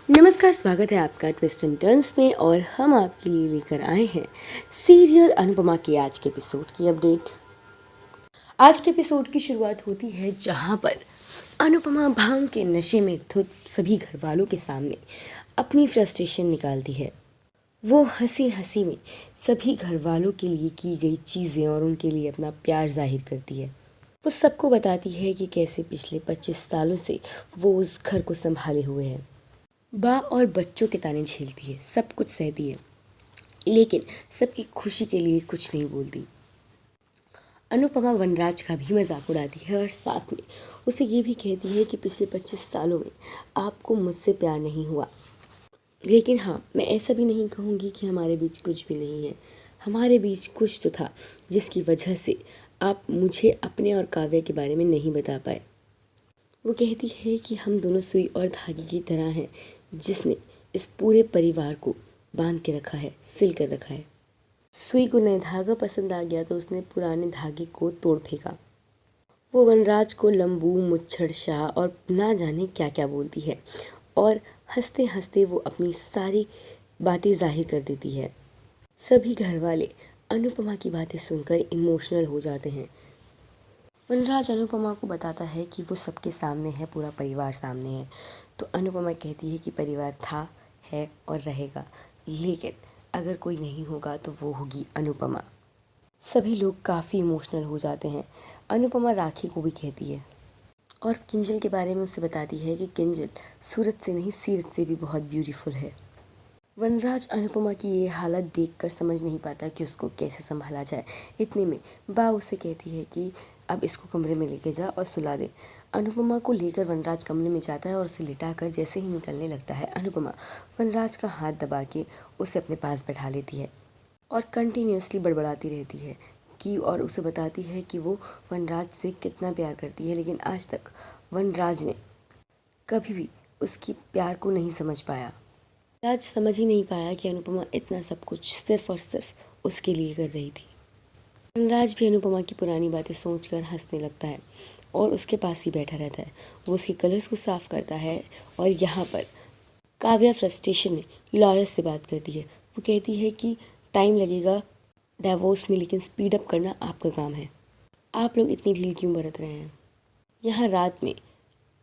नमस्कार, स्वागत है आपका ट्विस्ट एंड टर्न्स में। और हम आपके लिए लेकर आए हैं सीरियल अनुपमा की आज के एपिसोड की अपडेट। आज के एपिसोड की शुरुआत होती है जहां पर अनुपमा भांग के नशे में धुत सभी घर वालों के सामने अपनी फ्रस्ट्रेशन निकालती है। वो हंसी हंसी में सभी घर वालों के लिए की गई चीज़ें और उनके लिए अपना प्यार जाहिर करती है। वो सबको बताती है कि कैसे पिछले 25 सालों से वो उस घर को संभाले हुए है। बा और बच्चों के ताने झेलती है, सब कुछ सहती है, लेकिन सबकी खुशी के लिए कुछ नहीं बोलती। अनुपमा वनराज का भी मजाक उड़ाती है और साथ में उसे ये भी कहती है कि पिछले 25 सालों में आपको मुझसे प्यार नहीं हुआ, लेकिन हाँ, मैं ऐसा भी नहीं कहूँगी कि हमारे बीच कुछ भी नहीं है। हमारे बीच कुछ तो था जिसकी वजह से आप मुझे अपने और काव्या के बारे में नहीं बता पाए। वो कहती है कि हम दोनों सुई और धागे की तरह हैं, जिसने इस पूरे परिवार को बांध के रखा है, सिल कर रखा है। सुई को नया धागा पसंद आ गया तो उसने पुराने धागे को तोड़ फेंका। वो वनराज को लंबू, मुच्छड़ शाह और ना जाने क्या क्या बोलती है और हंसते हंसते वो अपनी सारी बातें जाहिर कर देती है। सभी घर वाले अनुपमा की बातें सुनकर इमोशनल हो जाते हैं। वनराज अनुपमा को बताता है कि वो सबके सामने है, पूरा परिवार सामने है। तो अनुपमा कहती है कि परिवार था, है और रहेगा, लेकिन अगर कोई नहीं होगा तो वो होगी अनुपमा। सभी लोग काफ़ी इमोशनल हो जाते हैं। अनुपमा राखी को भी कहती है और किंजल के बारे में उसे बताती है कि किंजल सूरत से नहीं, सीरत से भी बहुत ब्यूटीफुल है। वनराज अनुपमा की ये हालत देखकर समझ नहीं पाता कि उसको कैसे संभाला जाए। इतने में बा उसे कहती है कि अब इसको कमरे में लेके जा और सुला दे। अनुपमा को लेकर वनराज कमरे में जाता है और उसे लिटाकर जैसे ही निकलने लगता है, अनुपमा वनराज का हाथ दबा के उसे अपने पास बैठा लेती है और कंटिन्यूसली बड़बड़ाती रहती है कि और उसे बताती है कि वो वनराज से कितना प्यार करती है, लेकिन आज तक वनराज ने कभी भी उसकी प्यार को नहीं समझ पाया। राज समझ ही नहीं पाया कि अनुपमा इतना सब कुछ सिर्फ और सिर्फ उसके लिए कर रही थी। वनराज भी अनुपमा की पुरानी बातें सोचकर हंसने लगता है और उसके पास ही बैठा रहता है। वो उसके कलर्स को साफ करता है और यहाँ पर काव्या फ्रस्ट्रेशन में लॉयर से बात करती है। वो कहती है कि टाइम लगेगा डाइवोर्स में, लेकिन स्पीड अप करना आपका काम है। आप लोग इतनी ढील क्यों बरत रहे हैं। यहाँ रात में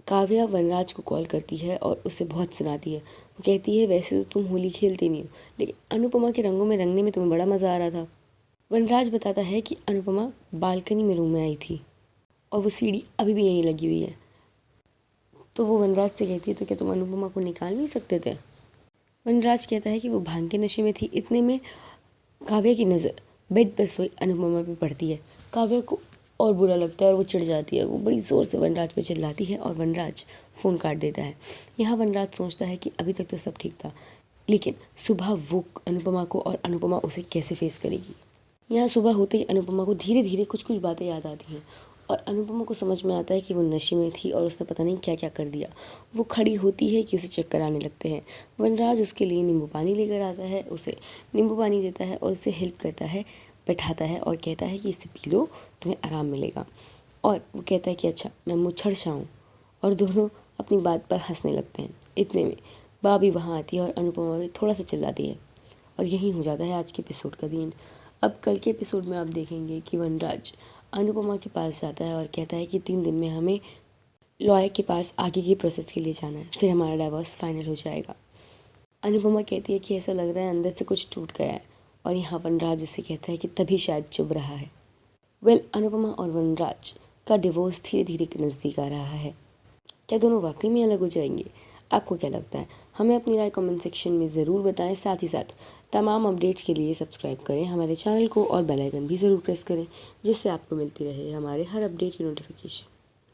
काव्या वनराज को कॉल करती है और उसे बहुत सुनाती है। वो कहती है, वैसे तो तुम होली खेलते नहीं हो, लेकिन अनुपमा के रंगों में रंगने में तुम्हें बड़ा मज़ा आ रहा था। वनराज बताता है कि अनुपमा बालकनी में रूम में आई थी और वो सीढ़ी अभी भी यहीं लगी हुई है। तो वो वनराज से कहती है, तो क्या तुम अनुपमा को निकाल नहीं सकते थे। वनराज कहता है कि वो भांग के नशे में थी। इतने में काव्या की नज़र बेड पर सोई अनुपमा पे पड़ती है। काव्या को और बुरा लगता है और वो चिढ़ जाती है। वो बड़ी ज़ोर से वनराज पे चिल्लाती है और वनराज फ़ोन काट देता है। यहाँ वनराज सोचता है कि अभी तक तो सब ठीक था, लेकिन सुबह वो अनुपमा को और अनुपमा उसे कैसे फेस करेगी। यहाँ सुबह होते ही अनुपमा को धीरे धीरे कुछ कुछ बातें याद आती हैं और अनुपमा को समझ में आता है कि वो नशे में थी और उसने पता नहीं क्या क्या कर दिया। वो खड़ी होती है कि उसे चक्कर आने लगते हैं। वनराज उसके लिए नींबू पानी लेकर आता है, उसे नींबू पानी देता है और उसे हेल्प करता है, बैठाता है और कहता है कि इसे पी लो, तुम्हें आराम मिलेगा। और वो कहता है कि अच्छा, मैं मुच्छड़ शाहूँ, और दोनों अपनी बात पर हंसने लगते हैं। इतने में बाबी वहाँ आती है और अनुपमा भी थोड़ा सा चिल्लाती है और यही हो जाता है आज के एपिसोड का दिन। अब कल के एपिसोड में आप देखेंगे कि वनराज अनुपमा के पास जाता है और कहता है कि 3 दिन में हमें लॉयर के पास आगे की प्रोसेस के लिए जाना है, फिर हमारा डाइवोर्स फाइनल हो जाएगा। अनुपमा कहती है कि ऐसा लग रहा है अंदर से कुछ टूट गया है और यहाँ वनराज उसे कहता है कि तभी शायद चुभ रहा है। अनुपमा और वनराज का डिवोर्स धीरे धीरे नज़दीक आ रहा है। क्या दोनों वाकई में अलग हो जाएंगे? आपको क्या लगता है? हमें अपनी राय कमेंट सेक्शन में ज़रूर बताएं। साथ ही साथ तमाम अपडेट्स के लिए सब्सक्राइब करें हमारे चैनल को और बेल आइकन भी ज़रूर प्रेस करें, जिससे आपको मिलती रहे हमारे हर अपडेट की नोटिफिकेशन।